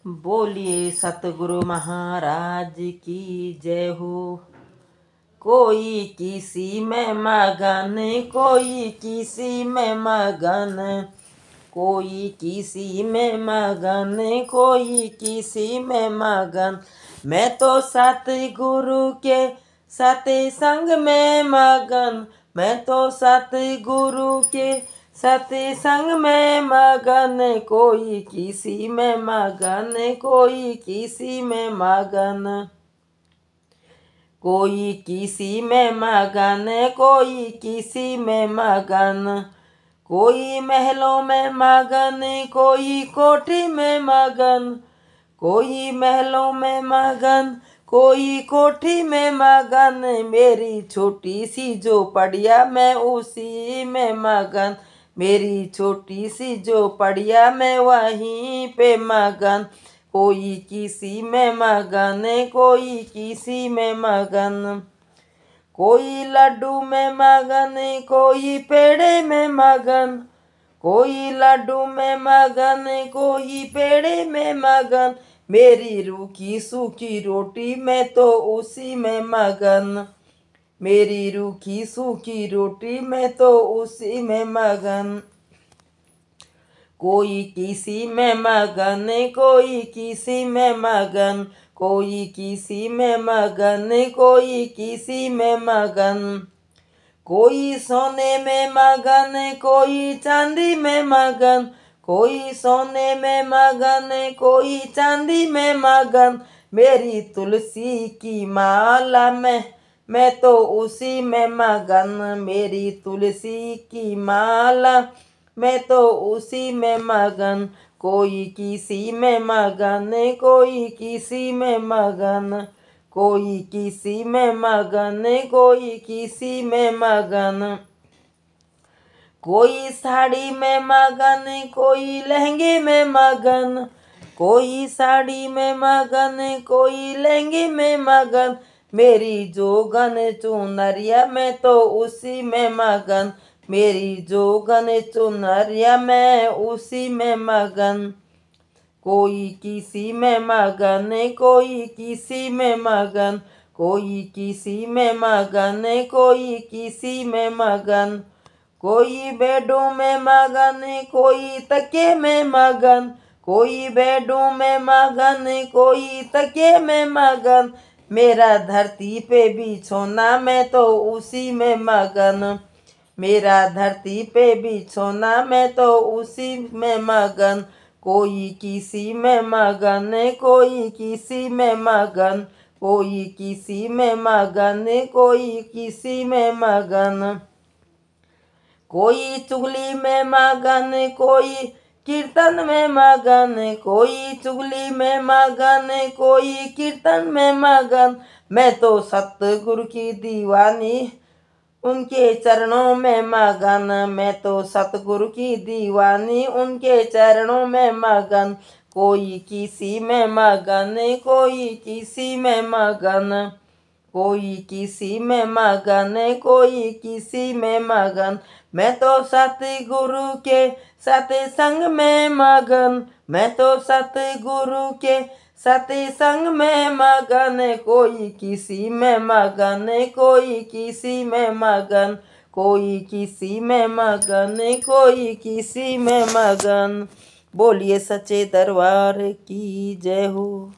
बोलिए सतगुरु महाराज की जय हो। कोई किसी में मगन, कोई किसी में मगन, कोई किसी में मगन, कोई किसी में मगन। मैं तो सतगुरु के सत्संग में मगन, मैं तो सतगुरु के सत्संग में मगन। कोई किसी में मगन, कोई किसी में मगन, कोई किसी में मगन, कोई किसी में मगन। कोई महलों में मगन, कोई कोठी में मगन, कोई महलों में मगन, कोई कोठी में मगन। मेरी छोटी सी झोपड़िया मैं उसी में मगन, मेरी छोटी सी झोपड़िया मैं वहीं पे मगन। कोई किसी में मगन, कोई किसी में मगन। कोई लड्डू में मगन, कोई पेड़े में मगन, कोई लड्डू में मगन, कोई पेड़े में मगन। मेरी रूखी सूखी रोटी मैं तो उसी में मगन, मेरी रूखी सूखी रोटी मैं तो उसी में मगन। कोई किसी में मगन, कोई किसी में मगन, कोई किसी में मगन, कोई किसी में मगन। कोई सोने में मगन, कोई चांदी में मगन, कोई सोने में मगन, कोई चांदी में मगन। मेरी तुलसी की माला मैं तो उसी में मगन, मेरी तुलसी की माला मैं तो उसी में मगन। कोई किसी में मगन, कोई किसी में मगन, कोई किसी में मगन, कोई किसी में मगन। कोई साड़ी में मगन, कोई लहंगे में मगन, कोई साड़ी में मगन, कोई लहंगे में मगन। मेरी जोगन चुनरिया मैं तो उसी में मगन, मेरी जोगन चुनरिया मैं उसी में मगन। कोई किसी में मगन, कोई किसी में मगन, कोई किसी में मगन, कोई किसी में मगन। कोई बेडों में मगन, कोई तकिए में मगन, कोई बेडों में मगन, कोई तकिए में मगन। मेरा धरती पे बिछोना मैं तो उसी में मगन, मेरा धरती पे बिछोना मैं तो उसी में मगन। कोई किसी में मगन, कोई किसी में मगन, कोई किसी में मगन, कोई किसी में मगन। कोई चुगली में मगन, कोई कीर्तन में मगन, कोई चुगली में मगन, कोई कीर्तन में मगन। मैं तो सतगुरु की दीवानी उनके चरणों में मगन, मैं तो सतगुरु की दीवानी उनके चरणों में मगन। कोई किसी में मगन, कोई किसी में मगन, कोई किसी में मगन, कोई किसी में मगन। मैं तो सतगुरु के सत्संग में मगन, मैं तो सतगुरु के सत्संग में मगन। कोई किसी में मगन, कोई किसी में मगन, कोई किसी में मगन, कोई किसी में मगन। बोलिए सच्चे दरबार की जय हो।